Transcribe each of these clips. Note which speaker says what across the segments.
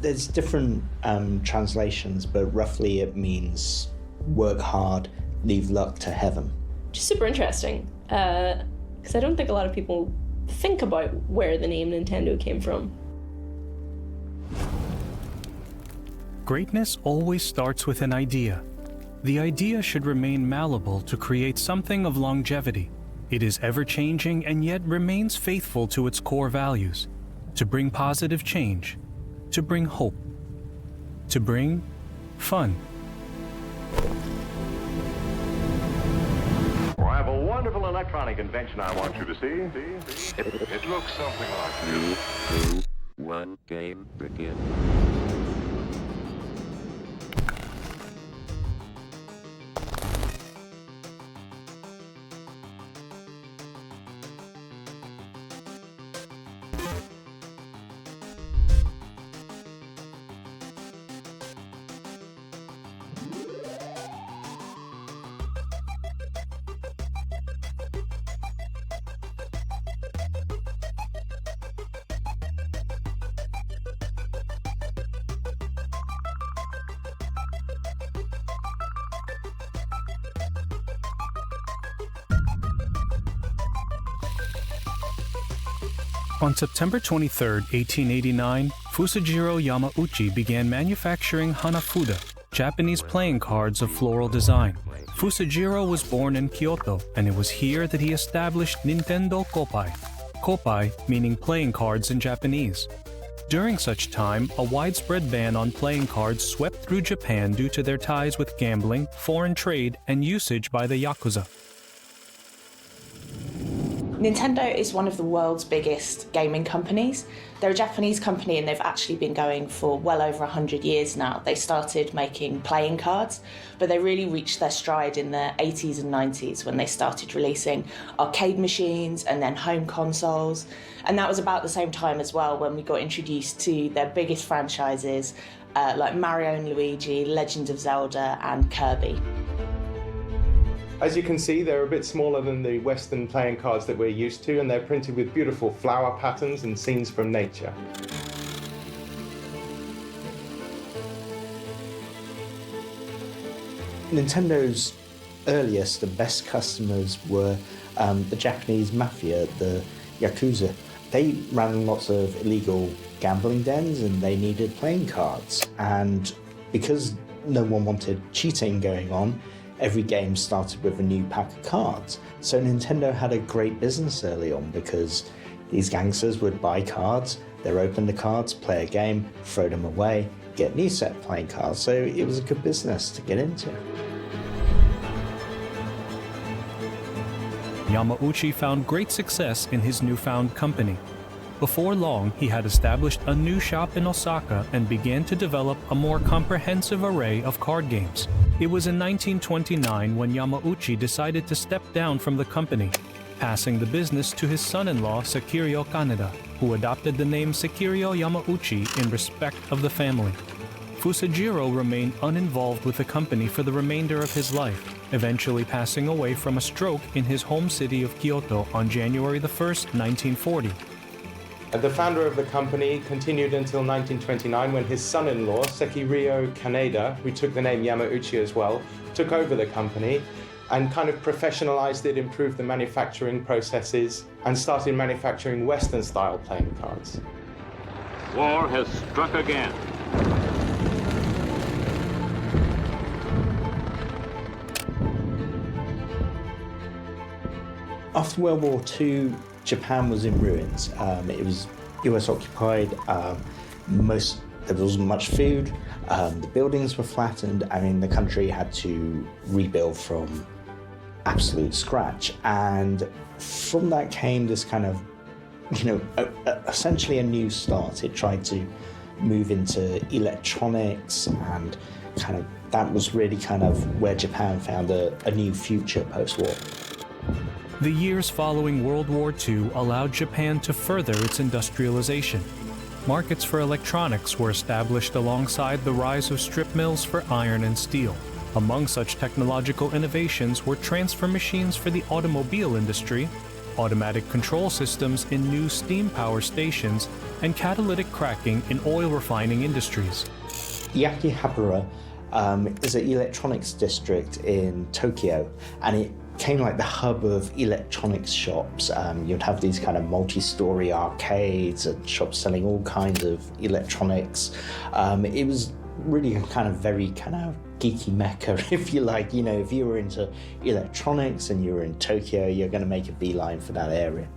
Speaker 1: There's different translations, but roughly it means work hard, leave luck to heaven.
Speaker 2: Which is super interesting, because I don't think a lot of people think about where the name Nintendo came from.
Speaker 3: Greatness always starts with an idea. The idea should remain malleable to create something of longevity. It is ever-changing and yet remains faithful to its core values, to bring positive change, to bring hope, to bring fun.
Speaker 4: Well, I have a wonderful electronic invention I want you to see. It looks something like
Speaker 5: 3, 2, 1, game begin.
Speaker 3: On September 23, 1889, Fusajiro Yamauchi began manufacturing Hanafuda, Japanese playing cards of floral design. Fusajiro was born in Kyoto, and it was here that he established Nintendo Koppai. Koppai meaning playing cards in Japanese. During such time, a widespread ban on playing cards swept through Japan due to their ties with gambling, foreign trade, and usage by the Yakuza.
Speaker 6: Nintendo is one of the world's biggest gaming companies. They're a Japanese company and they've actually been going for well over 100 years now. They started making playing cards, but they really reached their stride in the 80s and 90s when they started releasing arcade machines and then home consoles. And that was about the same time as well when we got introduced to their biggest franchises like Mario and Luigi, Legend of Zelda and Kirby.
Speaker 7: As you can see, they're a bit smaller than the Western playing cards that we're used to, and they're printed with beautiful flower patterns and scenes from nature.
Speaker 1: Nintendo's earliest and best customers were the Japanese mafia, the Yakuza. They ran lots of illegal gambling dens and they needed playing cards. And because no one wanted cheating going on, every game started with a new pack of cards. So Nintendo had a great business early on because these gangsters would buy cards, they'd open the cards, play a game, throw them away, get a new set of playing cards. So it was a good business to get into.
Speaker 3: Yamauchi found great success in his newfound company. Before long, he had established a new shop in Osaka and began to develop a more comprehensive array of card games. It was in 1929 when Yamauchi decided to step down from the company, passing the business to his son-in-law Sekiryo Kaneda, who adopted the name Sekiryo Yamauchi in respect of the family. Fusajiro remained uninvolved with the company for the remainder of his life, eventually passing away from a stroke in his home city of Kyoto on January 1, 1940.
Speaker 7: The founder of the company continued until 1929 when his son-in-law, Sekiryo Kaneda, who took the name Yamauchi as well, took over the company and kind of professionalized it, improved the manufacturing processes, and started manufacturing Western-style playing cards.
Speaker 4: War has struck again.
Speaker 1: After World War II, Japan was in ruins. It was US occupied. There wasn't much food. The buildings were flattened. I mean, the country had to rebuild from absolute scratch. And from that came this kind of, essentially a new start. It tried to move into electronics and that was really kind of where Japan found a new future post-war.
Speaker 3: The years following World War II allowed Japan to further its industrialization. Markets for electronics were established alongside the rise of strip mills for iron and steel. Among such technological innovations were transfer machines for the automobile industry automatic control systems in new steam power stations, and catalytic cracking in oil refining industries.
Speaker 1: Yakihabara is an electronics district in Tokyo, and it became like the hub of electronics shops. You'd have these kind of multi-story arcades and shops selling all kinds of electronics. It was really a kind of very kind of geeky mecca, if you like. You know, if you were into electronics and you were in Tokyo, you're going to make a beeline for that area.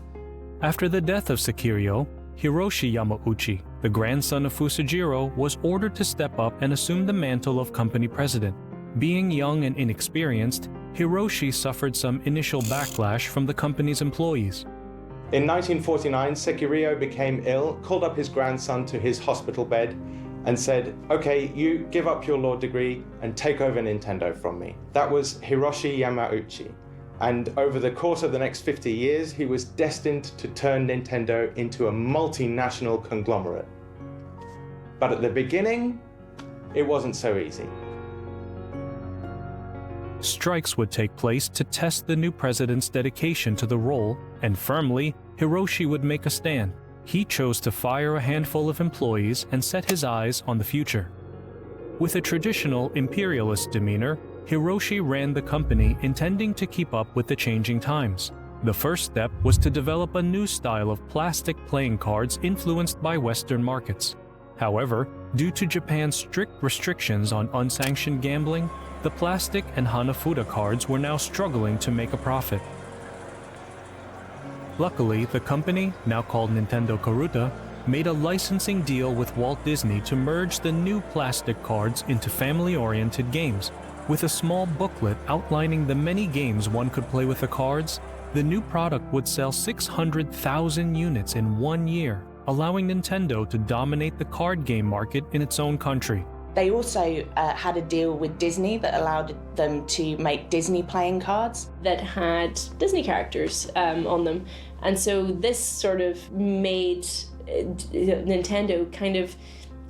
Speaker 3: After the death of Sekiryo, Hiroshi Yamauchi, the grandson of Fusajiro, was ordered to step up and assume the mantle of company president. Being young and inexperienced, Hiroshi suffered some initial backlash from the company's employees.
Speaker 7: In 1949, Sekiryo became ill, called up his grandson to his hospital bed, and said, "Okay, you give up your law degree and take over Nintendo from me." That was Hiroshi Yamauchi. And over the course of the next 50 years, he was destined to turn Nintendo into a multinational conglomerate. But at the beginning, it wasn't so easy.
Speaker 3: Strikes would take place to test the new president's dedication to the role, and firmly, Hiroshi would make a stand. He chose to fire a handful of employees and set his eyes on the future. With a traditional imperialist demeanor, Hiroshi ran the company intending to keep up with the changing times. The first step was to develop a new style of plastic playing cards influenced by Western markets. However, due to Japan's strict restrictions on unsanctioned gambling, the plastic and Hanafuda cards were now struggling to make a profit. Luckily, the company, now called Nintendo Karuta, made a licensing deal with Walt Disney to merge the new plastic cards into family-oriented games. With a small booklet outlining the many games one could play with the cards, the new product would sell 600,000 units in 1 year, allowing Nintendo to dominate the card game market in its own country.
Speaker 6: They also had a deal with Disney that allowed them to make Disney playing cards
Speaker 2: that had Disney characters on them. And so this sort of made Nintendo kind of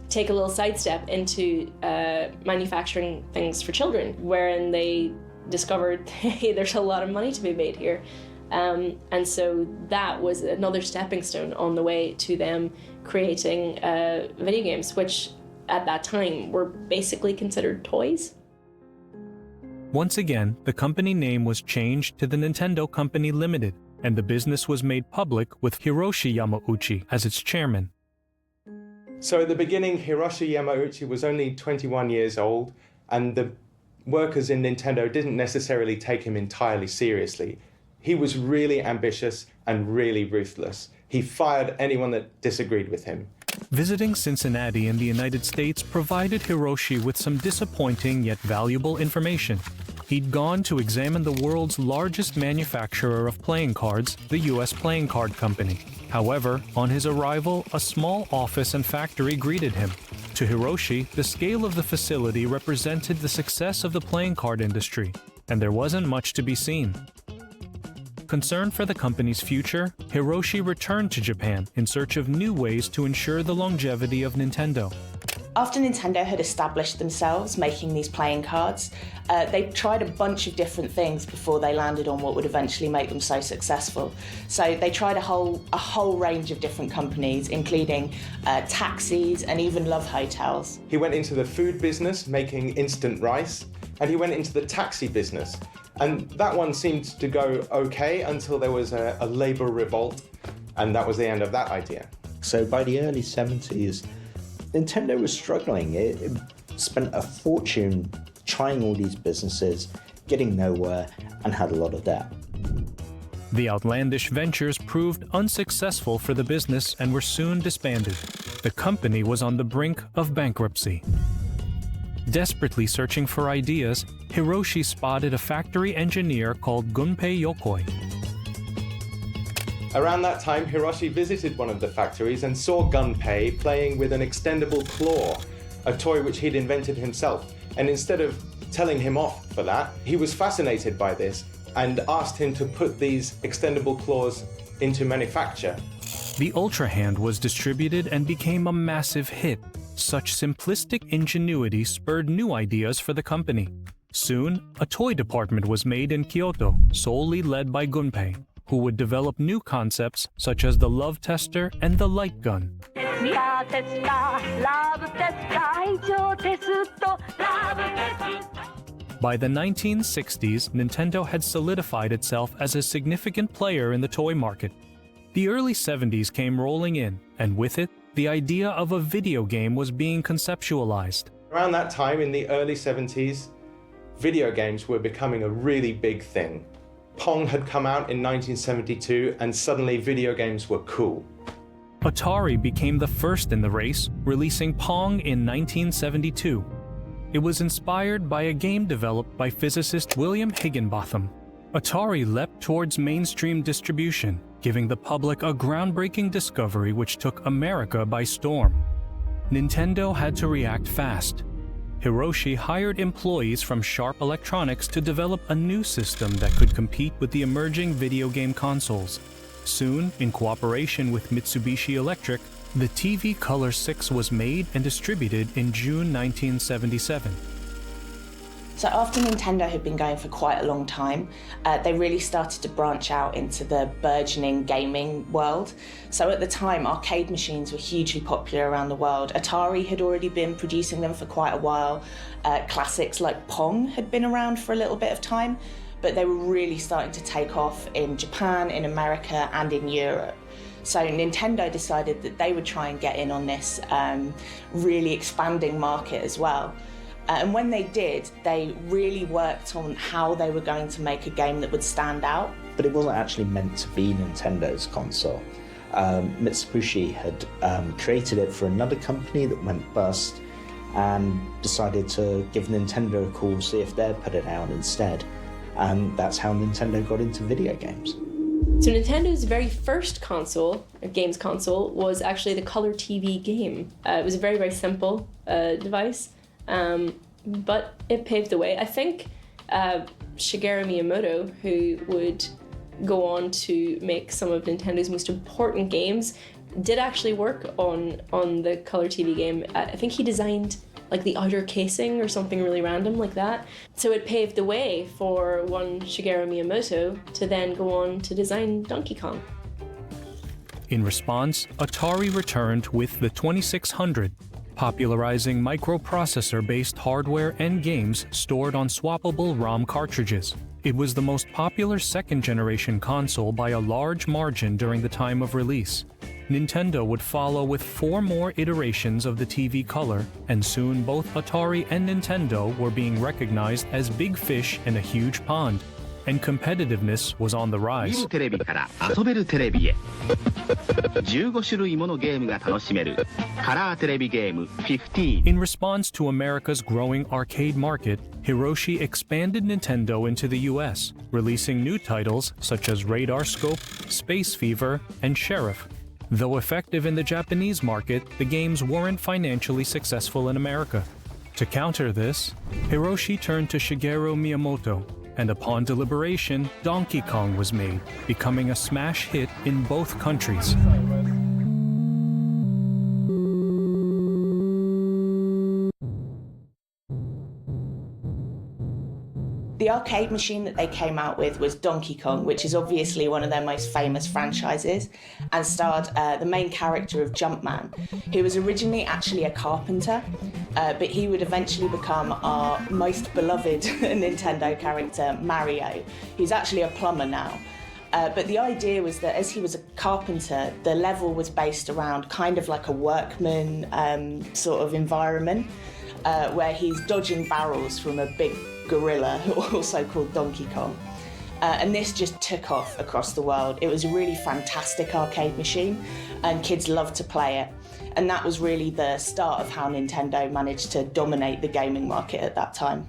Speaker 2: take a little sidestep into manufacturing things for children, wherein they discovered, hey, there's a lot of money to be made here. And so that was another stepping stone on the way to them creating video games, which at that time were basically considered toys.
Speaker 3: Once again, the company name was changed to the Nintendo Company Limited, and the business was made public with Hiroshi Yamauchi as its chairman.
Speaker 7: So at the beginning, Hiroshi Yamauchi was only 21 years old, and the workers in Nintendo didn't necessarily take him entirely seriously. He was really ambitious and really ruthless. He fired anyone that disagreed with him.
Speaker 3: Visiting Cincinnati in the United States provided Hiroshi with some disappointing yet valuable information. He'd gone to examine the world's largest manufacturer of playing cards, the U.S. Playing Card Company. However, on his arrival, a small office and factory greeted him. To Hiroshi, the scale of the facility represented the success of the playing card industry, and there wasn't much to be seen. Concerned for the company's future, Hiroshi returned to Japan in search of new ways to ensure the longevity of Nintendo.
Speaker 6: After Nintendo had established themselves making these playing cards, they tried a bunch of different things before they landed on what would eventually make them so successful. So they tried a whole range of different companies, including taxis and even love hotels.
Speaker 7: He went into the food business, making instant rice, and he went into the taxi business. And that one seemed to go okay until there was a labor revolt, and that was the end of that idea.
Speaker 1: So by the early 70s, Nintendo was struggling. It spent a fortune trying all these businesses, getting nowhere, and had a lot of debt.
Speaker 3: The outlandish ventures proved unsuccessful for the business and were soon disbanded. The company was on the brink of bankruptcy. Desperately searching for ideas, Hiroshi spotted a factory engineer called Gunpei Yokoi.
Speaker 7: Around that time, Hiroshi visited one of the factories and saw Gunpei playing with an extendable claw, a toy which he'd invented himself. And instead of telling him off for that, he was fascinated by this and asked him to put these extendable claws into manufacture.
Speaker 3: The Ultra Hand was distributed and became a massive hit. Such simplistic ingenuity spurred new ideas for the company. Soon, a toy department was made in Kyoto, solely led by Gunpei. who would develop new concepts such as the love tester and the light gun. By the 1960s, Nintendo had solidified itself as a significant player in the toy market. The early 70s came rolling in, and with it, the idea of a video game was being conceptualized.
Speaker 7: Around that time, in the early 70s, video games were becoming a really big thing. Pong had come out in 1972, and suddenly video games were cool.
Speaker 3: Atari became the first in the race, releasing Pong in 1972. It was inspired by a game developed by physicist William Higginbotham. Atari leapt towards mainstream distribution, giving the public a groundbreaking discovery which took America by storm. Nintendo had to react fast. Hiroshi hired employees from Sharp Electronics to develop a new system that could compete with the emerging video game consoles. Soon, in cooperation with Mitsubishi Electric, the TV Color 6 was made and distributed in June 1977.
Speaker 6: So after Nintendo had been going for quite a long time, they really started to branch out into the burgeoning gaming world. So at the time, arcade machines were hugely popular around the world. Atari had already been producing them for quite a while. Classics like Pong had been around for a little bit of time, but they were really starting to take off in Japan, in America, and in Europe. So Nintendo decided that they would try and get in on this really expanding market as well. And when they did, they really worked on how they were going to make a game that would stand out.
Speaker 1: But it wasn't actually meant to be Nintendo's console. Mitsubishi had created it for another company that went bust and decided to give Nintendo a call, see if they'd put it out instead. And that's how Nintendo got into video games.
Speaker 2: So Nintendo's very first console, a games console, was actually the Color TV game. It was a very, very simple device, but it paved the way. I think Shigeru Miyamoto, who would go on to make some of Nintendo's most important games, did actually work on the Color TV game. I think he designed like the outer casing or something really random like that. So it paved the way for one Shigeru Miyamoto to then go on to design Donkey Kong.
Speaker 3: In response, Atari returned with the 2600, popularizing microprocessor-based hardware and games stored on swappable ROM cartridges. It was the most popular second-generation console by a large margin during the time of release. Nintendo would follow with 4 more iterations of the TV Color, and soon both Atari and Nintendo were being recognized as big fish in a huge pond, and competitiveness was on the rise.
Speaker 8: 見るテレビから遊べるテレビへ15種類ものゲームが楽しめるカラーテレビゲーム15
Speaker 3: In response to America's growing arcade market, Hiroshi expanded Nintendo into the US, releasing new titles such as Radar Scope, Space Fever, and Sheriff. Though effective in the Japanese market, the games weren't financially successful in America. To counter this, Hiroshi turned to Shigeru Miyamoto, and upon deliberation, Donkey Kong was made, becoming a smash hit in both countries.
Speaker 6: The arcade machine that they came out with was Donkey Kong, which is obviously one of their most famous franchises, and starred the main character of Jumpman, who was originally actually a carpenter, but he would eventually become our most beloved Nintendo character, Mario, who's actually a plumber now. But the idea was that as he was a carpenter, the level was based around kind of like a workman sort of environment, where he's dodging barrels from a big gorilla, also called Donkey Kong. And this just took off across the world. It was a really fantastic arcade machine, and kids loved to play it. And that was really the start of how Nintendo managed to dominate the gaming market at that time.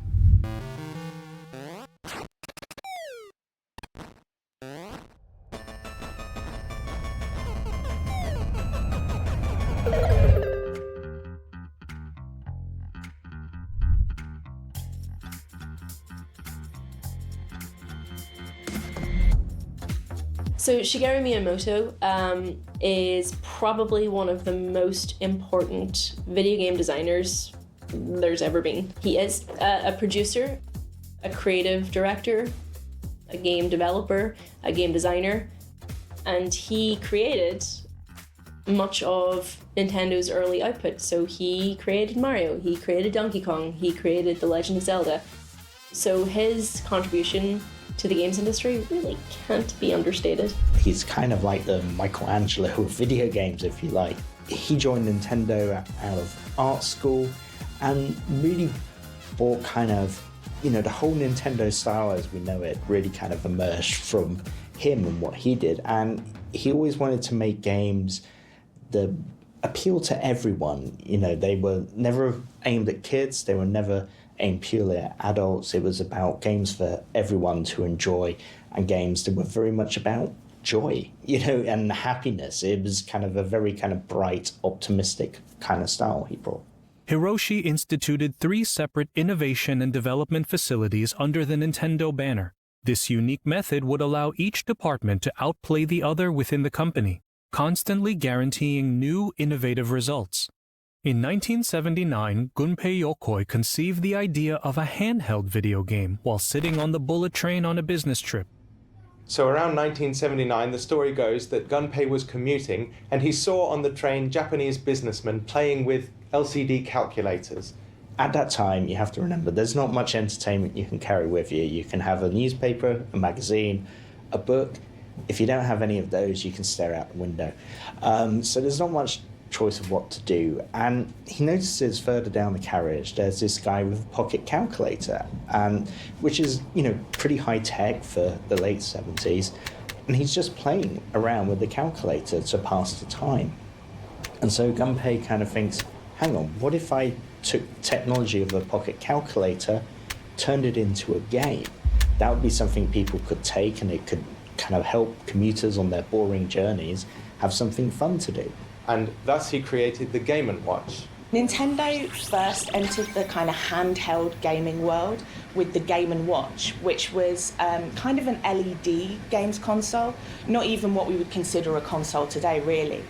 Speaker 2: So Shigeru Miyamoto is probably one of the most important video game designers there's ever been. He is a producer, a creative director, a game developer, a game designer, and he created much of Nintendo's early output. So he created Mario, he created Donkey Kong, he created The Legend of Zelda. So his contribution to the games industry really can't be understated.
Speaker 1: He's kind of like the Michelangelo of video games, if you like. He joined Nintendo out of art school and really brought kind of, the whole Nintendo style as we know it really kind of emerged from him and what he did. And he always wanted to make games that appeal to everyone. They were never aimed at kids, they were never aimed purely at adults. It was about games for everyone to enjoy, and games that were very much about joy, and happiness. It was kind of a very kind of bright, optimistic kind of style he brought.
Speaker 3: Hiroshi instituted 3 separate innovation and development facilities under the Nintendo banner. This unique method would allow each department to outplay the other within the company, constantly guaranteeing new, innovative results. In 1979, Gunpei Yokoi conceived the idea of a handheld video game while sitting on the bullet train on a business trip.
Speaker 7: So around 1979, the story goes that Gunpei was commuting and he saw on the train Japanese businessmen playing with LCD calculators.
Speaker 1: At that time, you have to remember, there's not much entertainment you can carry with you. You can have a newspaper, a magazine, a book. If you don't have any of those, you can stare out the window. So there's not much choice of what to do. And he notices further down the carriage, there's this guy with a pocket calculator, which is, pretty high tech for the late 70s. And he's just playing around with the calculator to pass the time. And so Gunpei kind of thinks, hang on, what if I took technology of a pocket calculator, turned it into a game? That would be something people could take, and it could kind of help commuters on their boring journeys have something fun to do.
Speaker 7: And thus he created the Game & Watch.
Speaker 6: Nintendo first entered the kind of handheld gaming world with the Game & Watch, which was kind of an LED games console, not even what we would consider a console today, really.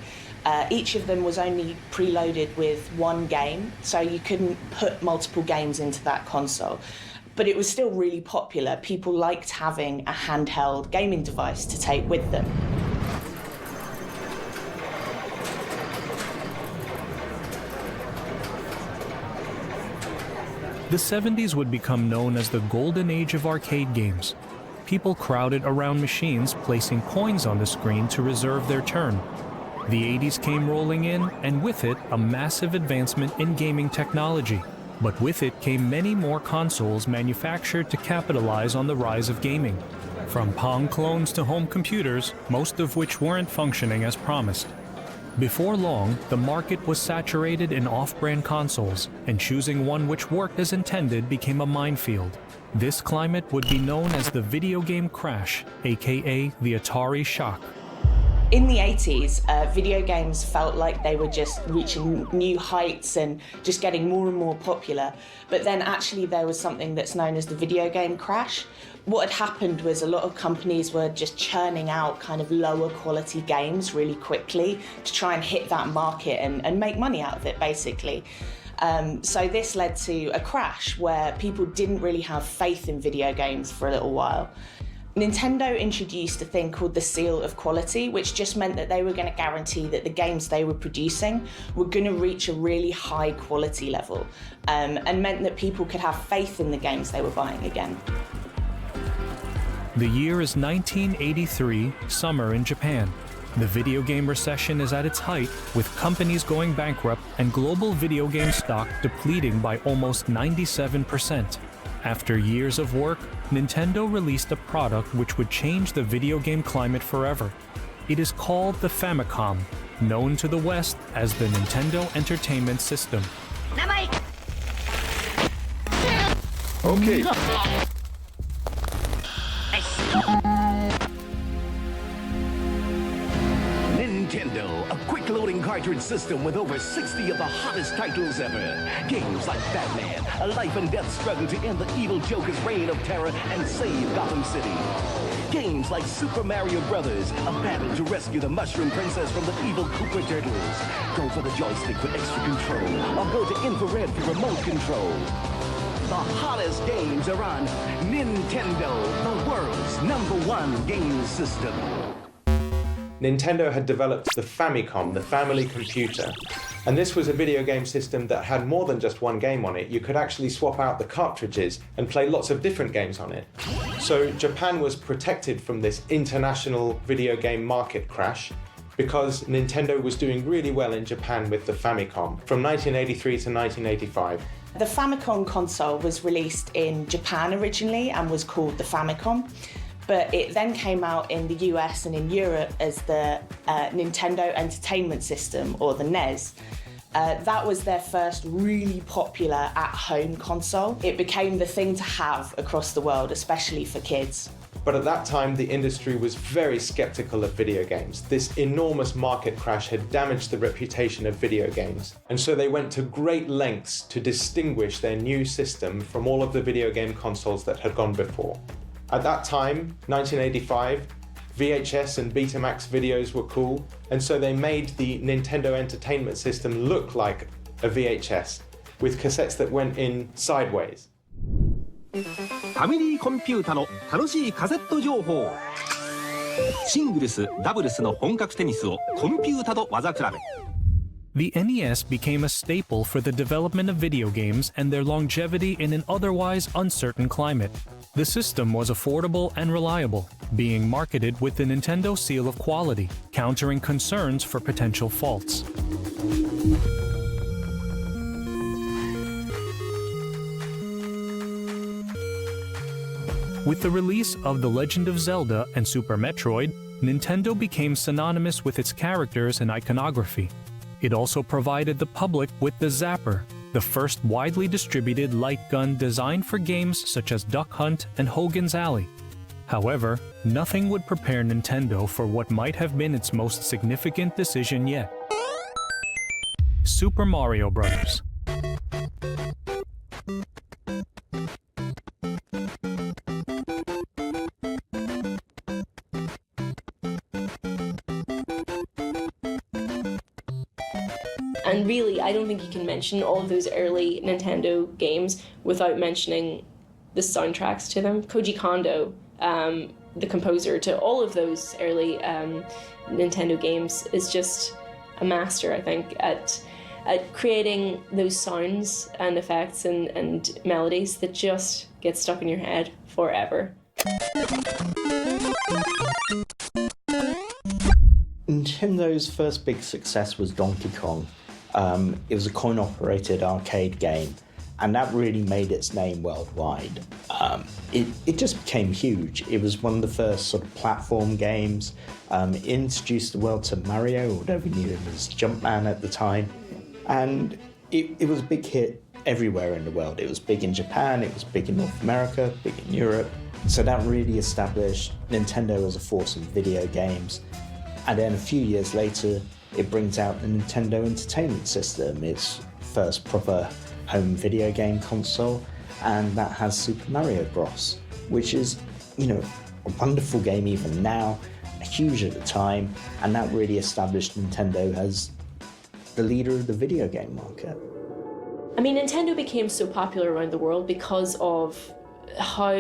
Speaker 6: Each of them was only preloaded with one game, so you couldn't put multiple games into that console. But it was still really popular. People liked having a handheld gaming device to take with them.
Speaker 3: The 70s would become known as the golden age of arcade games. People crowded around machines, placing coins on the screen to reserve their turn. The 80s came rolling in, and with it, a massive advancement in gaming technology. But with it came many more consoles manufactured to capitalize on the rise of gaming. From Pong clones to home computers, most of which weren't functioning as promised. Before long, the market was saturated in off-brand consoles, and choosing one which worked as intended became a minefield. This climate would be known as the video game crash, aka the Atari shock.
Speaker 6: In the 80s, video games felt like they were just reaching new heights and just getting more and more popular. But then actually there was something that's known as the video game crash. What had happened was a lot of companies were just churning out kind of lower quality games really quickly to try and hit that market and make money out of it, basically. So this led to a crash where people didn't really have faith in video games for a little while. Nintendo introduced a thing called the seal of quality, which just meant that they were going to guarantee that the games they were producing were going to reach a really high quality level, and meant that people could have faith in the games they were buying again.
Speaker 3: The year is 1983, summer in Japan. The video game recession is at its height, with companies going bankrupt and global video game stock depleting by almost 97%. After years of work, Nintendo released a product which would change the video game climate forever. It is called the Famicom, known to the West as the Nintendo Entertainment System.
Speaker 4: Okay.
Speaker 9: Nintendo, a quick-loading cartridge system with over 60 of the hottest titles ever. Games like Batman, a life and death struggle to end the evil Joker's reign of terror and save Gotham City. Games like Super Mario Brothers, a battle to rescue the Mushroom Princess from the evil Koopa Turtles. Go for the joystick for extra control, or go to infrared for remote control. The hottest games are on Nintendo, the world's #1 game system.
Speaker 7: Nintendo had developed the Famicom, the family computer. And this was a video game system that had more than just one game on it. You could actually swap out the cartridges and play lots of different games on it. So Japan was protected from this international video game market crash because Nintendo was doing really well in Japan with the Famicom from 1983 to 1985.
Speaker 6: The Famicom console was released in Japan originally and was called the Famicom, but it then came out in the US and in Europe as the Nintendo Entertainment System, or the NES. That was their first really popular at-home console. It became the thing to have across the world, especially for kids.
Speaker 7: But at that time, the industry was very skeptical of video games. This enormous market crash had damaged the reputation of video games. And so they went to great lengths to distinguish their new system from all of the video game consoles that had gone before. At that time, 1985, VHS and Betamax videos were cool, and so they made the Nintendo Entertainment System look like a VHS, with cassettes that went in sideways.
Speaker 8: ファミリーコンピュータの楽しいカセット情報。シングルス、ダブルスの本格テニスをコンピュータと技比べ。
Speaker 3: The NES became a staple for the development of video games and their longevity in an otherwise uncertain climate. The system was affordable and reliable, being marketed with the Nintendo seal of quality, countering concerns for potential faults. With the release of The Legend of Zelda and Super Metroid, Nintendo became synonymous with its characters and iconography. It also provided the public with the Zapper, the first widely distributed light gun designed for games such as Duck Hunt and Hogan's Alley. However, nothing would prepare Nintendo for what might have been its most significant decision yet. Super Mario Bros.
Speaker 2: And really, I don't think you can mention all of those early Nintendo games without mentioning the soundtracks to them. Koji Kondo, the composer to all of those early Nintendo games, is just a master, I think, at creating those sounds and effects and melodies that just get stuck in your head forever.
Speaker 1: Nintendo's first big success was Donkey Kong. It was a coin-operated arcade game, and that really made its name worldwide. It just became huge. It was one of the first sort of platform games. It introduced the world to Mario, or whatever we knew him as Jumpman at the time, and it was a big hit everywhere in the world. It was big in Japan, it was big in North America, big in Europe. So that really established Nintendo as a force in video games. And then a few years later, it brings out the Nintendo Entertainment System, its first proper home video game console, and that has Super Mario Bros., which is, a wonderful game even now, huge at the time, and that really established Nintendo as the leader of the video game market.
Speaker 2: I mean, Nintendo became so popular around the world because of how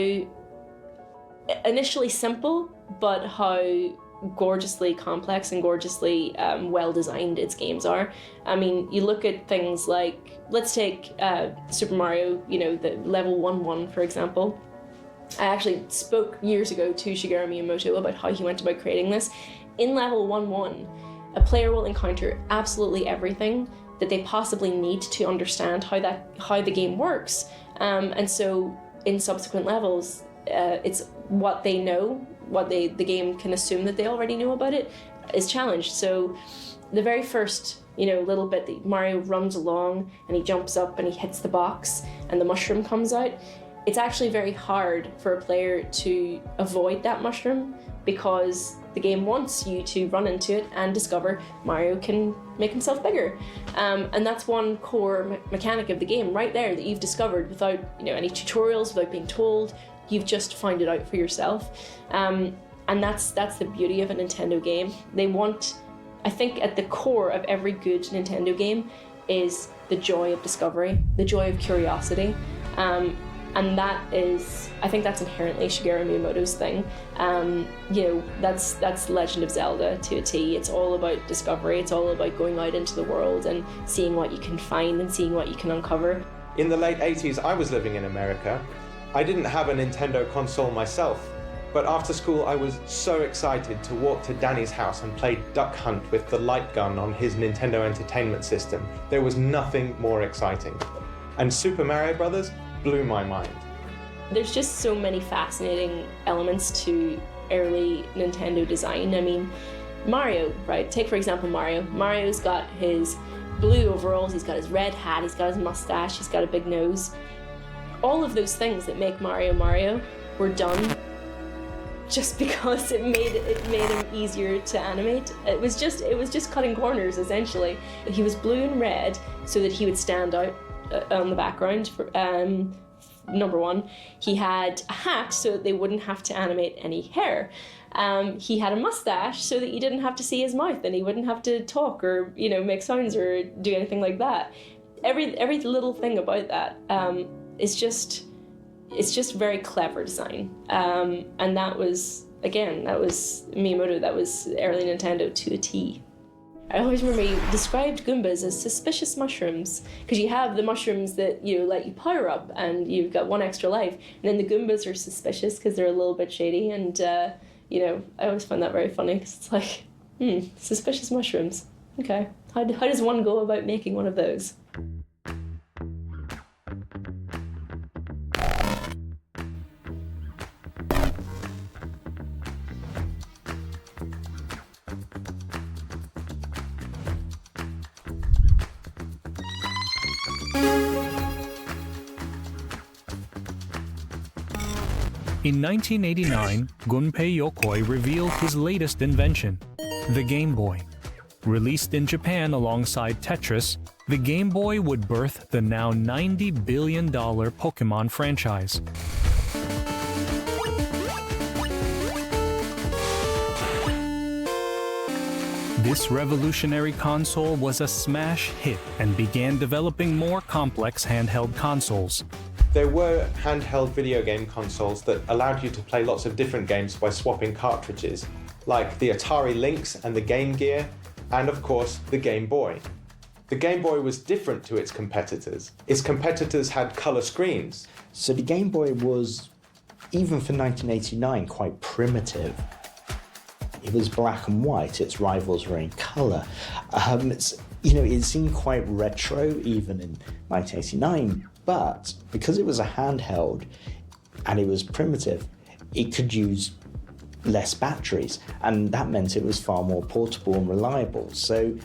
Speaker 2: initially simple, but how gorgeously complex and gorgeously well-designed its games are. I mean, you look at things like, let's take Super Mario, the level 1-1, for example. I actually spoke years ago to Shigeru Miyamoto about how he went about creating this. In level 1-1, a player will encounter absolutely everything that they possibly need to understand how the game works. And so in subsequent levels, it's what they know, what the game can assume that they already know about it, is challenged. So the very first little bit that Mario runs along and he jumps up and he hits the box and the mushroom comes out, it's actually very hard for a player to avoid that mushroom because the game wants you to run into it and discover Mario can make himself bigger. And that's one core mechanic of the game right there that you've discovered without any tutorials, without being told. You've just found it out for yourself. And that's the beauty of a Nintendo game. They want, I think at the core of every good Nintendo game is the joy of discovery, the joy of curiosity. And that is, I think that's inherently Shigeru Miyamoto's thing. That's Legend of Zelda to a T. It's all about discovery. It's all about going out into the world and seeing what you can find and seeing what you can uncover.
Speaker 7: In the late 80s, I was living in America. I didn't have a Nintendo console myself, but after school I was so excited to walk to Danny's house and play Duck Hunt with the light gun on his Nintendo Entertainment System. There was nothing more exciting. And Super Mario Brothers blew my mind.
Speaker 2: There's just so many fascinating elements to early Nintendo design. I mean, Mario, right? Take for example Mario. Mario's got his blue overalls, he's got his red hat, he's got his mustache, he's got a big nose. All of those things that make Mario Mario were done just because it made him easier to animate. It was just cutting corners essentially. He was blue and red so that he would stand out on the background. Number one, he had a hat so that they wouldn't have to animate any hair. He had a mustache so that you didn't have to see his mouth and he wouldn't have to talk or make sounds or do anything like that. Every little thing about that is just very clever design. And that was Miyamoto. That was early Nintendo to a T. I always remember he described Goombas as suspicious mushrooms, because you have the mushrooms that let you power up and you've got one extra life, and then the Goombas are suspicious because they're a little bit shady, and I always find that very funny because it's like, suspicious mushrooms. Okay, how does one go about making one of those?
Speaker 3: In 1989, Gunpei Yokoi revealed his latest invention, the Game Boy. Released in Japan alongside Tetris, the Game Boy would birth the now $90 billion Pokemon franchise. This revolutionary console was a smash hit and began developing more complex handheld consoles.
Speaker 7: There were handheld video game consoles that allowed you to play lots of different games by swapping cartridges, like the Atari Lynx and the Game Gear, and of course the Game Boy. The Game Boy was different to its competitors. Its competitors had colour screens.
Speaker 1: So the Game Boy was, even for 1989, quite primitive. It was black and white, its rivals were in colour. It seemed quite retro even in 1989, but because it was a handheld and it was primitive, it could use less batteries, and that meant it was far more portable and reliable. So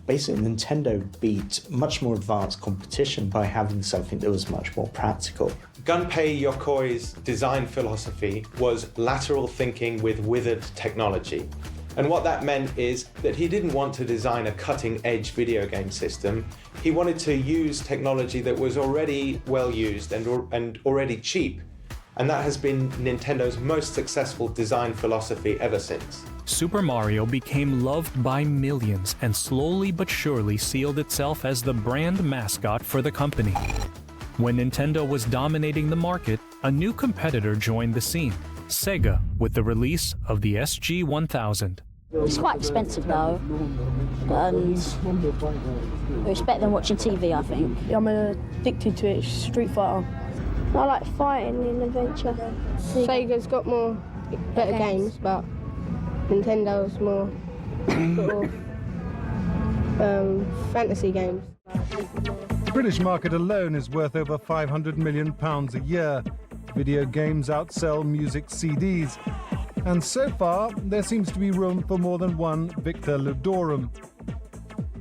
Speaker 1: basically Nintendo beat much more advanced competition by having something that was much more practical.
Speaker 7: Gunpei Yokoi's design philosophy was lateral thinking with withered technology. And what that meant is that he didn't want to design a cutting-edge video game system. He wanted to use technology that was already well used and already cheap. And that has been Nintendo's most successful design philosophy ever since.
Speaker 3: Super Mario became loved by millions and slowly but surely sealed itself as the brand mascot for the company. When Nintendo was dominating the market, a new competitor joined the scene, Sega, with the release of the SG-1000.
Speaker 10: It's quite expensive though, and it's better than watching TV, I think.
Speaker 11: I'm addicted to it, Street Fighter. I like fighting and adventure. Sega's got more better games, but Nintendo's more sort of fantasy games.
Speaker 12: The British market alone is worth over £500 million a year. Video games outsell music CDs. And so far, there seems to be room for more than one Victor Ludorum.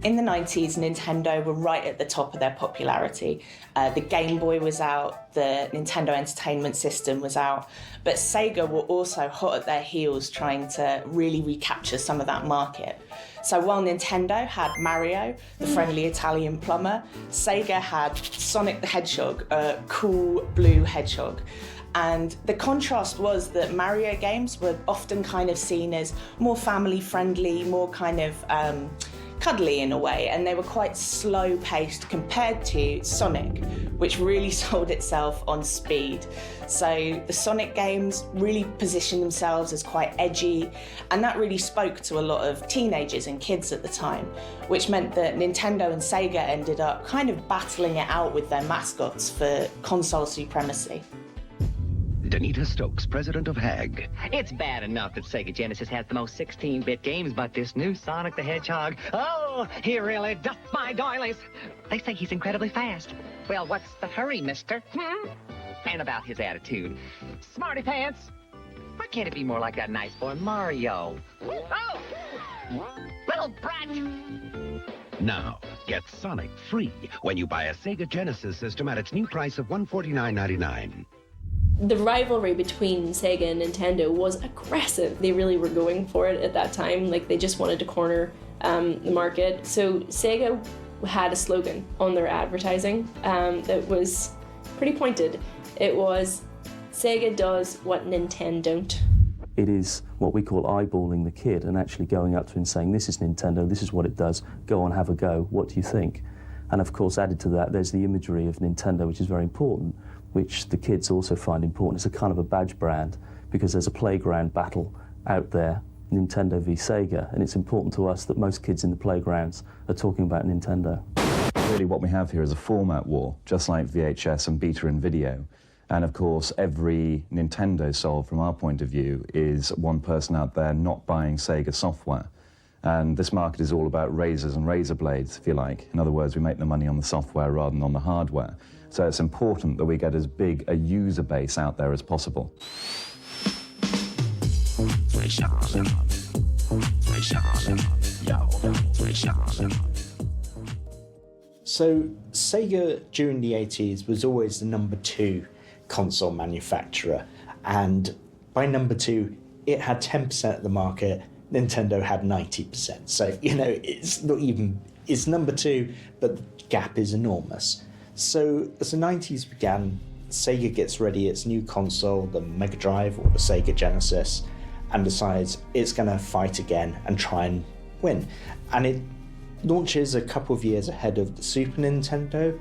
Speaker 6: In the 90s, Nintendo were right at the top of their popularity. The Game Boy was out, the Nintendo Entertainment System was out, but Sega were also hot at their heels trying to really recapture some of that market. So while Nintendo had Mario, the friendly Italian plumber, Sega had Sonic the Hedgehog, a cool blue hedgehog. And the contrast was that Mario games were often kind of seen as more family-friendly, more kind of cuddly in a way, and they were quite slow-paced compared to Sonic, which really sold itself on speed. So the Sonic games really positioned themselves as quite edgy, and that really spoke to a lot of teenagers and kids at the time, which meant that Nintendo and Sega ended up kind of battling it out with their mascots for console supremacy.
Speaker 13: Danita Stokes, president of HAG.
Speaker 14: It's bad enough that Sega Genesis has the most 16-bit games, but this new Sonic the Hedgehog, oh, he really does my doilies. They say he's incredibly fast. Well, what's the hurry, mister? And about his attitude. Smarty pants. Why can't it be more like that nice boy Mario? Oh! Little brat!
Speaker 13: Now, get Sonic free when you buy a Sega Genesis system at its new price of $149.99.
Speaker 2: The rivalry between Sega and Nintendo was aggressive. They really were going for it at that time. Like, they just wanted to corner the market. So Sega had a slogan on their advertising that was pretty pointed. It was, Sega does what Nintendo don't.
Speaker 15: It is what we call eyeballing the kid and actually going up to him and saying, this is Nintendo, this is what it does, go on, have a go, what do you think? And of course, added to that, there's the imagery of Nintendo, which is very important, which the kids also find important. It's a kind of a badge brand because there's a playground battle out there, Nintendo v Sega, and it's important to us that most kids in the playgrounds are talking about Nintendo.
Speaker 16: Really what we have here is a format war, just like VHS and beta and video. And of course, every Nintendo sold from our point of view is one person out there not buying Sega software. And this market is all about razors and razor blades, if you like. In other words, we make the money on the software rather than on the hardware. So it's important that we get as big a user base out there as possible.
Speaker 1: So Sega during the 80s was always the number 2 console manufacturer, and by number 2 it had 10% of the market, Nintendo had 90%. So, you know, it's not even, it's number 2, but the gap is enormous. So as the 90s began, Sega gets ready its new console, the Mega Drive or the Sega Genesis, and decides it's going to fight again and try and win. And it launches a couple of years ahead of the Super Nintendo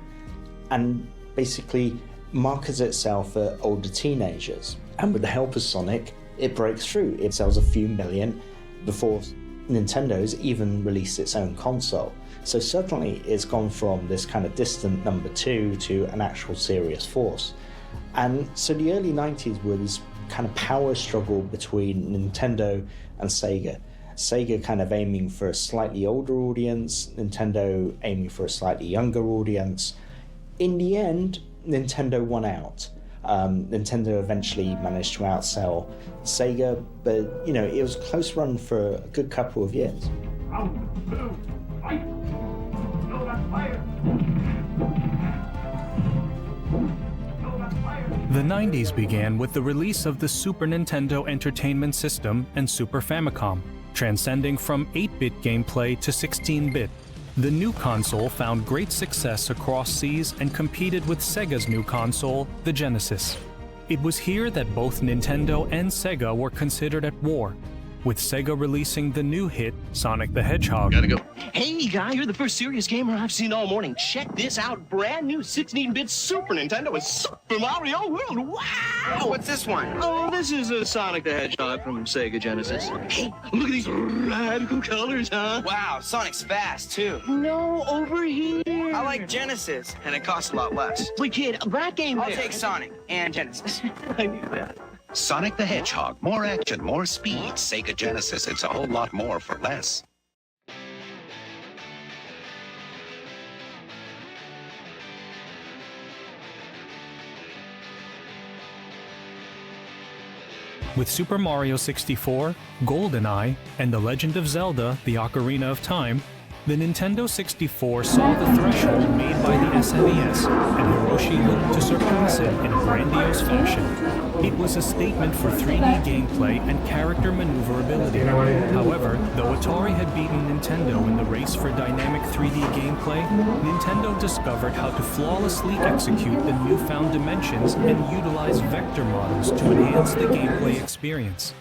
Speaker 1: and basically markets itself at older teenagers. And with the help of Sonic, it breaks through. It sells a few million before Nintendo's even released its own console. So certainly it's gone from this kind of distant number 2 to an actual serious force. And so the early 90s were this kind of power struggle between Nintendo and Sega. Sega kind of aiming for a slightly older audience, Nintendo aiming for a slightly younger audience. In the end, Nintendo won out. Nintendo eventually managed to outsell Sega, but you know, it was a close run for a good couple of years.
Speaker 3: The 90s began with the release of the Super Nintendo Entertainment System and Super Famicom, transcending from 8-bit gameplay to 16-bit. The new console found great success across seas and competed with Sega's new console, the Genesis. It was here that both Nintendo and Sega were considered at war, with Sega releasing the new hit, Sonic the Hedgehog.
Speaker 17: Gotta go. Hey, guy, you're the first serious gamer I've seen all morning. Check this out. Brand new 16-bit Super Nintendo with Super Mario World. Wow!
Speaker 18: What's this one?
Speaker 17: Oh, this is a Sonic the Hedgehog from Sega Genesis. Hey, look at these radical colors, huh?
Speaker 18: Wow, Sonic's fast, too.
Speaker 17: No, over here.
Speaker 18: I like Genesis, and it costs a lot less.
Speaker 17: Wait, kid, that game
Speaker 18: I'll
Speaker 17: there.
Speaker 18: take Sonic and Genesis.
Speaker 17: I knew that.
Speaker 13: Sonic the Hedgehog. More action, more speed. Sega Genesis. It's a whole lot more for less.
Speaker 3: With Super Mario 64, GoldenEye, and The Legend of Zelda: The Ocarina of Time, the Nintendo 64 saw the threshold made by the SNES, and Hiroshi looked to surpass it in a grandiose fashion. It was a statement for 3D gameplay and character maneuverability. However, though Atari had beaten Nintendo in the race for dynamic 3D gameplay, Nintendo discovered how to flawlessly execute the newfound dimensions and utilize vector models to enhance the gameplay experience.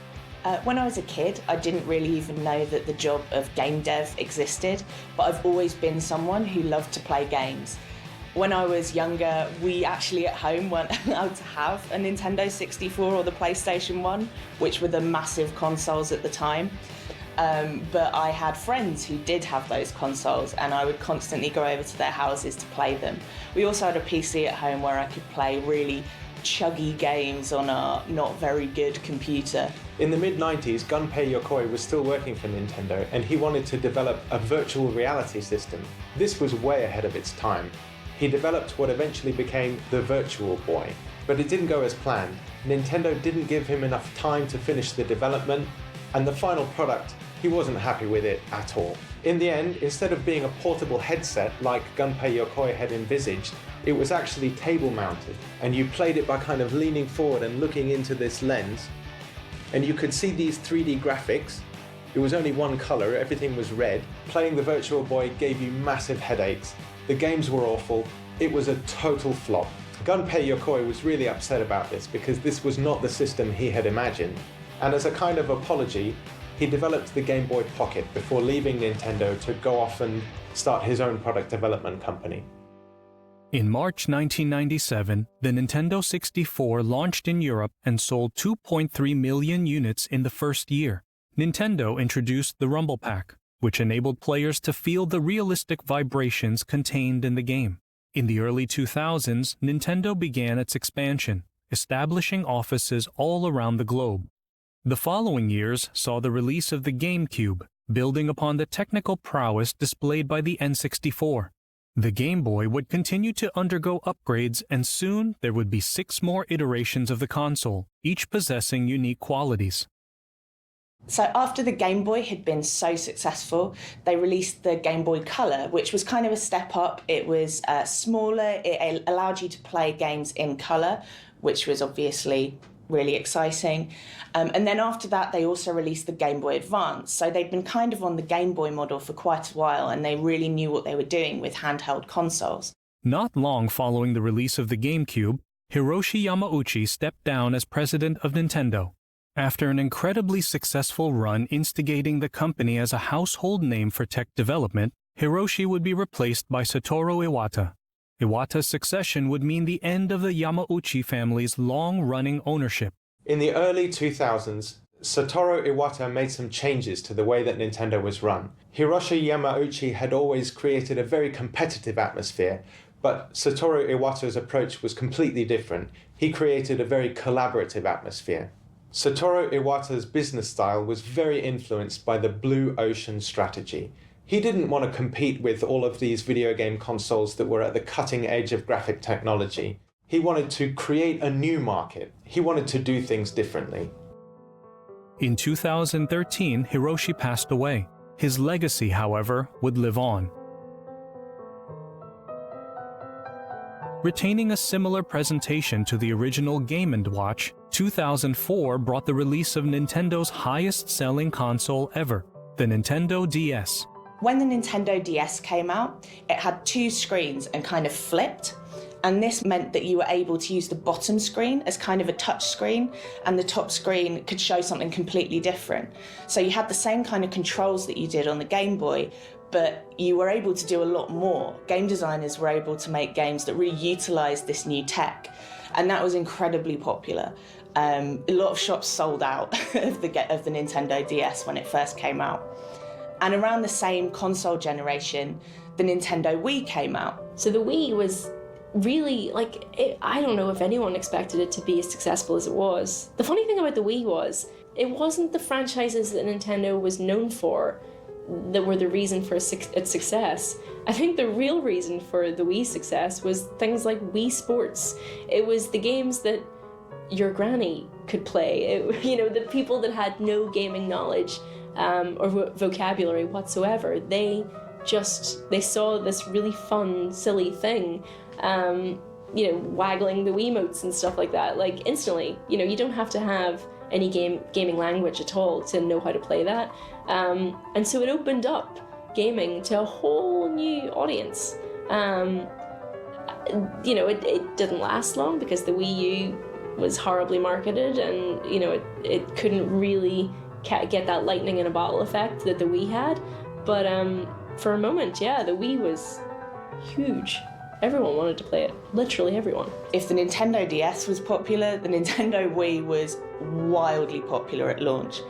Speaker 6: When I was a kid, I didn't really even know that the job of game dev existed, but I've always been someone who loved to play games. When I was younger, we actually at home weren't allowed to have a Nintendo 64 or the PlayStation 1, which were the massive consoles at the time. But I had friends who did have those consoles, and I would constantly go over to their houses to play them. We also had a PC at home where I could play really chuggy games on a not very good computer.
Speaker 7: In the mid-90s, Gunpei Yokoi was still working for Nintendo, and he wanted to develop a virtual reality system. This was way ahead of its time. He developed what eventually became the Virtual Boy, but it didn't go as planned. Nintendo didn't give him enough time to finish the development, and the final product, he wasn't happy with it at all. In the end, instead of being a portable headset like Gunpei Yokoi had envisaged, it was actually table mounted, and you played it by kind of leaning forward and looking into this lens, and you could see these 3D graphics. It was only one color, everything was red. Playing the Virtual Boy gave you massive headaches. The games were awful. It was a total flop. Gunpei Yokoi was really upset about this because this was not the system he had imagined. And as a kind of apology, he developed the Game Boy Pocket before leaving Nintendo to go off and start his own product development company.
Speaker 3: In March 1997, the Nintendo 64 launched in Europe and sold 2.3 million units in the first year. Nintendo introduced the Rumble Pack, which enabled players to feel the realistic vibrations contained in the game. In the early 2000s, Nintendo began its expansion, establishing offices all around the globe. The following years saw the release of the GameCube, building upon the technical prowess displayed by the N64. The Game Boy would continue to undergo upgrades, and soon there would be 6 more iterations of the console, each possessing unique qualities.
Speaker 6: So after the Game Boy had been so successful, they released the Game Boy Color, which was kind of a step up. It was smaller, it allowed you to play games in colour, which was obviously really exciting. And then after that, they also released the Game Boy Advance. So they'd been kind of on the Game Boy model for quite a while, and they really knew what they were doing with handheld consoles.
Speaker 3: Not long following the release of the GameCube, Hiroshi Yamauchi stepped down as president of Nintendo. After an incredibly successful run instigating the company as a household name for tech development, Hiroshi would be replaced by Satoru Iwata. Iwata's succession would mean the end of the Yamauchi family's long-running ownership.
Speaker 7: In the early 2000s, Satoru Iwata made some changes to the way that Nintendo was run. Hiroshi Yamauchi had always created a very competitive atmosphere, but Satoru Iwata's approach was completely different. He created a very collaborative atmosphere. Satoru Iwata's business style was very influenced by the Blue Ocean strategy. He didn't want to compete with all of these video game consoles that were at the cutting edge of graphic technology. He wanted to create a new market. He wanted to do things differently.
Speaker 3: In 2013, Hiroshi passed away. His legacy, however, would live on. Retaining a similar presentation to the original Game & Watch, 2004 brought the release of Nintendo's highest-selling console ever, the Nintendo DS.
Speaker 6: When the Nintendo DS came out, it had 2 screens and kind of flipped, and this meant that you were able to use the bottom screen as kind of a touch screen, and the top screen could show something completely different. So you had the same kind of controls that you did on the Game Boy, but you were able to do a lot more. Game designers were able to make games that really utilised this new tech, and that was incredibly popular. A lot of shops sold out of the Nintendo DS when it first came out. And around the same console generation, the Nintendo Wii came out.
Speaker 2: So the Wii was really, I don't know if anyone expected it to be as successful as it was. The funny thing about the Wii was, it wasn't the franchises that Nintendo was known for that were the reason for its success. I think the real reason for the Wii success was things like Wii Sports. It was the games that your granny could play. The people that had no gaming knowledge or vocabulary whatsoever, they saw this really fun, silly thing, waggling the Wiimotes and stuff like that, instantly. You don't have to have any gaming language at all to know how to play that. And so it opened up gaming to a whole new audience. It didn't last long because the Wii U was horribly marketed, and it couldn't really get that lightning in a bottle effect that the Wii had. But for a moment, yeah, the Wii was huge. everyone wanted to play it. Literally everyone.
Speaker 6: If the Nintendo DS was popular, the Nintendo Wii was wildly popular at launch.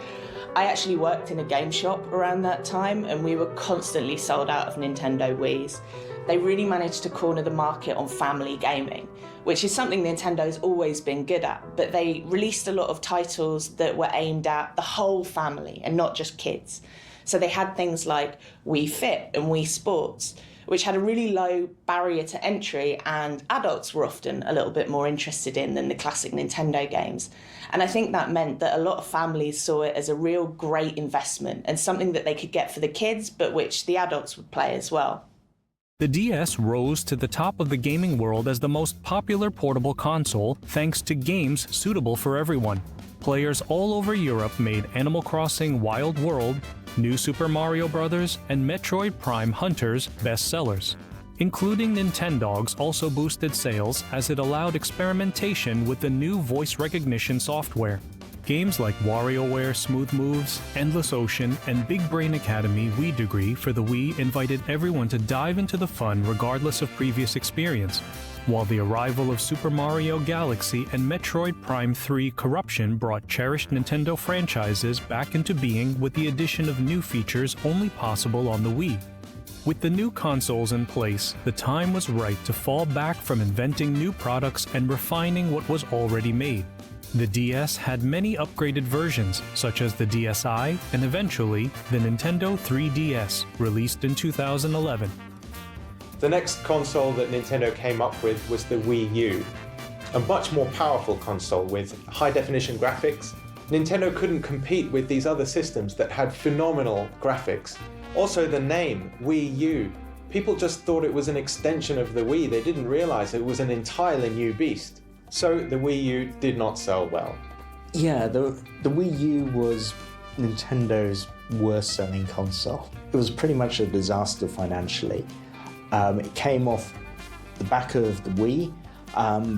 Speaker 6: I actually worked in a game shop around that time, and we were constantly sold out of Nintendo Wiis. They really managed to corner the market on family gaming, which is something Nintendo's always been good at, but they released a lot of titles that were aimed at the whole family and not just kids. So they had things like Wii Fit and Wii Sports, which had a really low barrier to entry, and adults were often a little bit more interested in than the classic Nintendo games. And I think that meant that a lot of families saw it as a real great investment and something that they could get for the kids, but which the adults would play as well.
Speaker 3: The DS rose to the top of the gaming world as the most popular portable console thanks to games suitable for everyone. Players all over Europe made Animal Crossing Wild World, New Super Mario Bros., and Metroid Prime Hunters bestsellers. Including Nintendogs also boosted sales as it allowed experimentation with the new voice recognition software. Games like WarioWare Smooth Moves, Endless Ocean, and Big Brain Academy Wii Degree for the Wii invited everyone to dive into the fun regardless of previous experience, while the arrival of Super Mario Galaxy and Metroid Prime 3 Corruption brought cherished Nintendo franchises back into being with the addition of new features only possible on the Wii. With the new consoles in place, the time was right to fall back from inventing new products and refining what was already made. The DS had many upgraded versions, such as the DSi and eventually the Nintendo 3DS, released in 2011.
Speaker 7: The next console that Nintendo came up with was the Wii U, a much more powerful console with high-definition graphics. Nintendo couldn't compete with these other systems that had phenomenal graphics. Also, the name, Wii U, people just thought it was an extension of the Wii. They didn't realize it was an entirely new beast. So the Wii U did not sell well.
Speaker 1: Yeah, the Wii U was Nintendo's worst-selling console. It was pretty much a disaster financially. It came off the back of the Wii,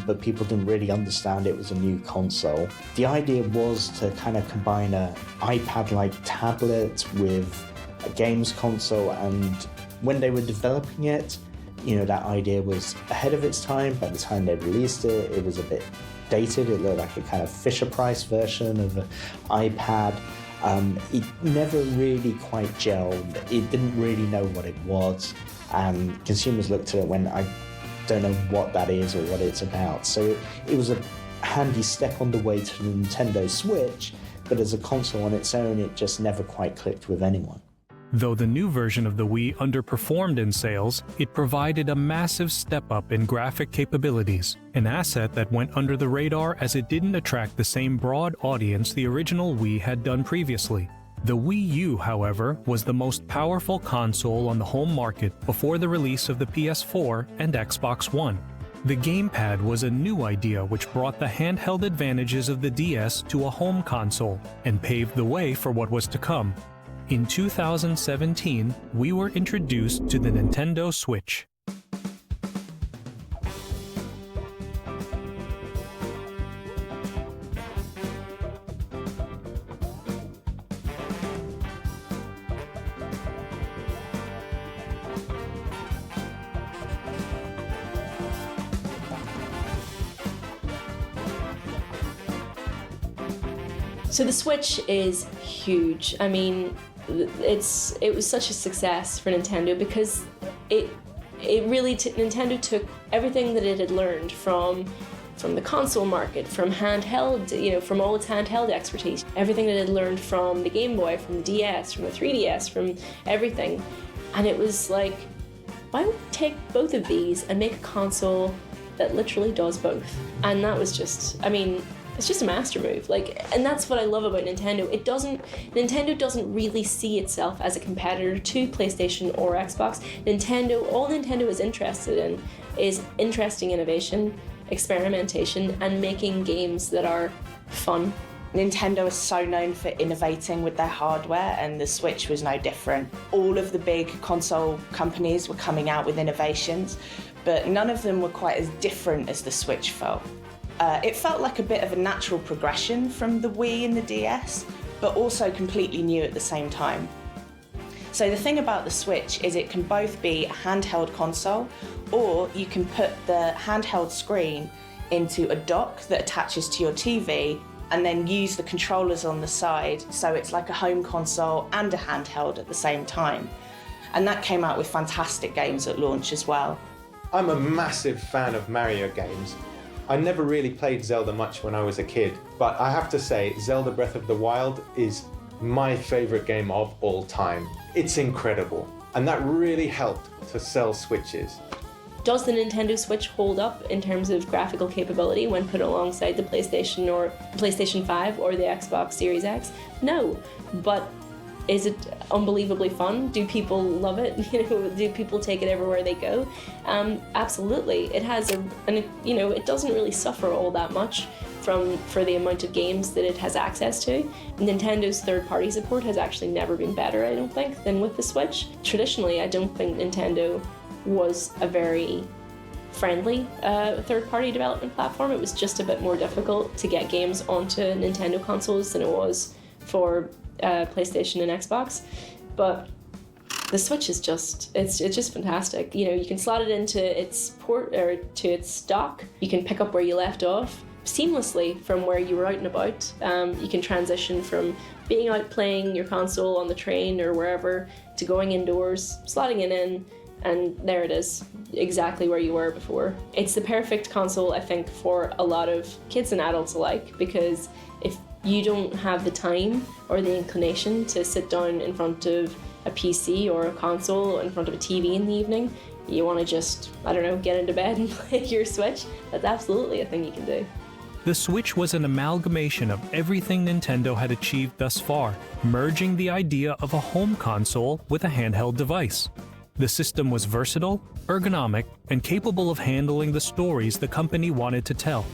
Speaker 1: but people didn't really understand it was a new console. The idea was to kind of combine an iPad-like tablet with a games console, and when they were developing it, you know, that idea was ahead of its time. By the time they released it, it was a bit dated. It looked like a kind of Fisher-Price version of an iPad. It never really quite gelled. It didn't really know what it was, and consumers looked at it when I don't know what that is or what it's about. So it was a handy step on the way to the Nintendo Switch, but as a console on its own, it just never quite clicked with anyone.
Speaker 3: Though the new version of the Wii underperformed in sales, it provided a massive step up in graphic capabilities, an asset that went under the radar as it didn't attract the same broad audience the original Wii had done previously. The Wii U, however, was the most powerful console on the home market before the release of the PS4 and Xbox One. The gamepad was a new idea which brought the handheld advantages of the DS to a home console and paved the way for what was to come. In 2017, we were introduced to the Nintendo Switch.
Speaker 2: So the Switch is huge. I mean, it was such a success for Nintendo because Nintendo took everything that it had learned from the console market, from handheld, from all its handheld expertise, everything that it had learned from the Game Boy, from the DS, from the 3DS, from everything, and it was like, why don't we take both of these and make a console that literally does both? And that was just, it's just a master move. And that's what I love about Nintendo. Nintendo doesn't really see itself as a competitor to PlayStation or Xbox. All Nintendo is interested in is interesting innovation, experimentation, and making games that are fun.
Speaker 6: Nintendo is so known for innovating with their hardware, and the Switch was no different. All of the big console companies were coming out with innovations, but none of them were quite as different as the Switch felt. It felt like a bit of a natural progression from the Wii and the DS, but also completely new at the same time. So the thing about the Switch is it can both be a handheld console, or you can put the handheld screen into a dock that attaches to your TV and then use the controllers on the side, so it's like a home console and a handheld at the same time. And that came out with fantastic games at launch as well.
Speaker 7: I'm a massive fan of Mario games. I never really played Zelda much when I was a kid, but I have to say Zelda Breath of the Wild is my favorite game of all time. It's incredible, and that really helped to sell Switches.
Speaker 2: Does the Nintendo Switch hold up in terms of graphical capability when put alongside the PlayStation 5 or the Xbox Series X? No, but is it unbelievably fun? Do people love it? Do people take it everywhere they go? Absolutely. It has it doesn't really suffer all that much for the amount of games that it has access to. Nintendo's third-party support has actually never been better, I don't think, than with the Switch. Traditionally, I don't think Nintendo was a very friendly third-party development platform. It was just a bit more difficult to get games onto Nintendo consoles than it was for PlayStation and Xbox. But the Switch is it's just fantastic. You can slot it into its port or to its dock. You can pick up where you left off seamlessly from where you were out and about. You can transition from being out playing your console on the train or wherever to going indoors, slotting it in, and there it is, exactly where you were before. It's the perfect console, I think, for a lot of kids and adults alike, because if you don't have the time or the inclination to sit down in front of a PC or a console in front of a TV in the evening, you want to just, get into bed and play your Switch, that's absolutely a thing you can do.
Speaker 3: The Switch was an amalgamation of everything Nintendo had achieved thus far, merging the idea of a home console with a handheld device. The system was versatile, ergonomic, and capable of handling the stories the company wanted to tell.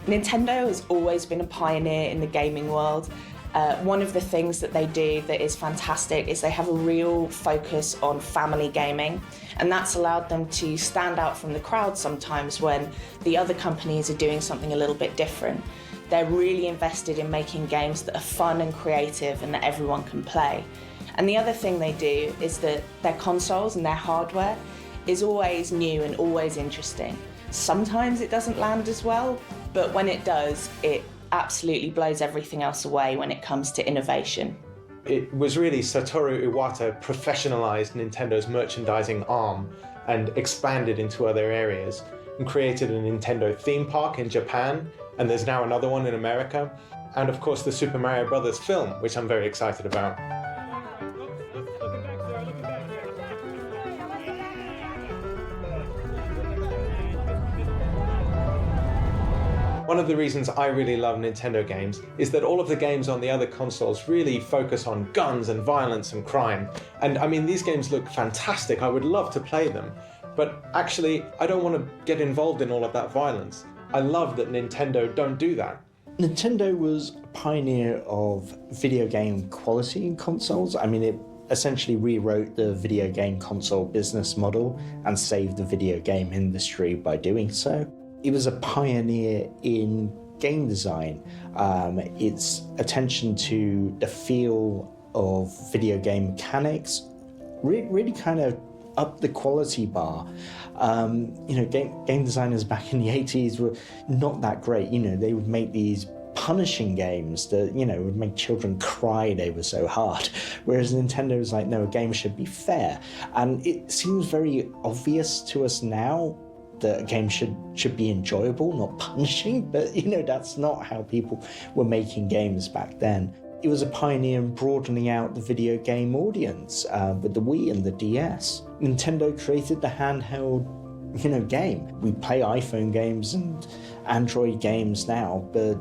Speaker 6: Nintendo has always been a pioneer in the gaming world. One of the things that they do that is fantastic is they have a real focus on family gaming, and that's allowed them to stand out from the crowd sometimes when the other companies are doing something a little bit different. They're really invested in making games that are fun and creative and that everyone can play. And the other thing they do is that their consoles and their hardware is always new and always interesting. Sometimes it doesn't land as well, but when it does, it absolutely blows everything else away when it comes to innovation.
Speaker 7: It was really Satoru Iwata professionalized Nintendo's merchandising arm and expanded into other areas and created a Nintendo theme park in Japan, and there's now another one in America, and of course the Super Mario Bros. Film, which I'm very excited about. One of the reasons I really love Nintendo games is that all of the games on the other consoles really focus on guns and violence and crime. And I mean, these games look fantastic. I would love to play them. But actually, I don't want to get involved in all of that violence. I love that Nintendo don't do that.
Speaker 1: Nintendo was a pioneer of video game quality in consoles. I mean, it essentially rewrote the video game console business model and saved the video game industry by doing so. It was a pioneer in game design. Its attention to the feel of video game mechanics really kind of upped the quality bar. Game designers back in the 80s were not that great. They would make these punishing games that, would make children cry, they were so hard. Whereas Nintendo was like, no, a game should be fair. And it seems very obvious to us now that a game should be enjoyable, not punishing, but that's not how people were making games back then. It was a pioneer in broadening out the video game audience with the Wii and the DS. Nintendo created the handheld game. We play iPhone games and Android games now, but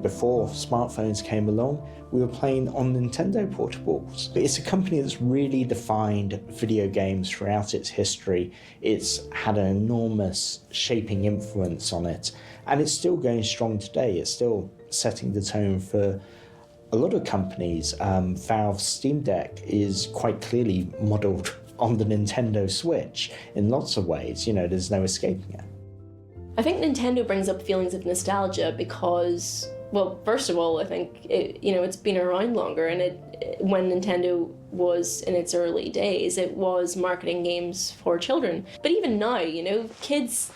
Speaker 1: before smartphones came along, we were playing on Nintendo portables. It's a company that's really defined video games throughout its history. It's had an enormous shaping influence on it, and it's still going strong today. It's still setting the tone for a lot of companies. Valve's Steam Deck is quite clearly modelled on the Nintendo Switch in lots of ways. There's no escaping it.
Speaker 2: I think Nintendo brings up feelings of nostalgia because Well, first of all, I think it's been around longer, and when Nintendo was in its early days, it was marketing games for children. But even now, kids,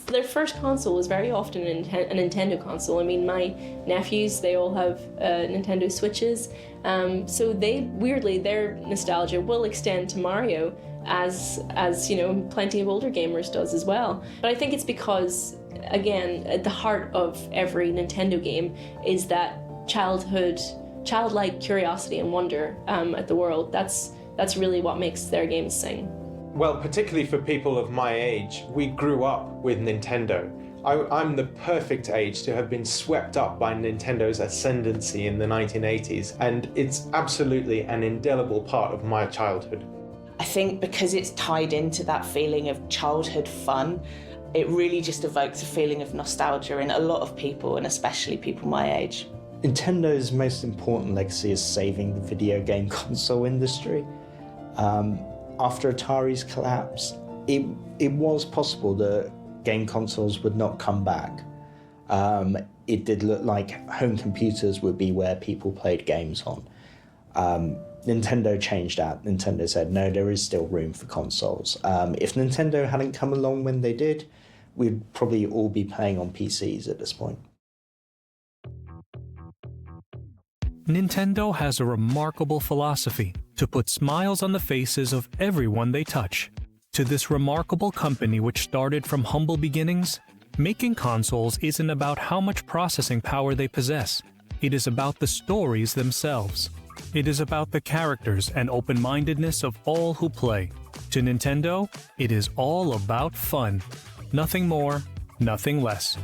Speaker 2: their first console is very often a Nintendo console. I mean, my nephews, they all have Nintendo Switches, so their nostalgia will extend to Mario, as plenty of older gamers does as well. But I think it's because, again, at the heart of every Nintendo game is that childlike curiosity and wonder at the world. That's really what makes their games sing.
Speaker 7: Well, particularly for people of my age, we grew up with Nintendo. I'm the perfect age to have been swept up by Nintendo's ascendancy in the 1980s, and it's absolutely an indelible part of my childhood.
Speaker 6: I think because it's tied into that feeling of childhood fun, it really just evokes a feeling of nostalgia in a lot of people, and especially people my age.
Speaker 1: Nintendo's most important legacy is saving the video game console industry. After Atari's collapse, it was possible that game consoles would not come back. It did look like home computers would be where people played games on. Nintendo changed that. Nintendo said, no, there is still room for consoles. If Nintendo hadn't come along when they did, we'd probably all be playing on PCs at this point.
Speaker 3: Nintendo has a remarkable philosophy to put smiles on the faces of everyone they touch. To this remarkable company, which started from humble beginnings, making consoles isn't about how much processing power they possess. It is about the stories themselves. It is about the characters and open-mindedness of all who play. To Nintendo, it is all about fun. Nothing more, nothing less.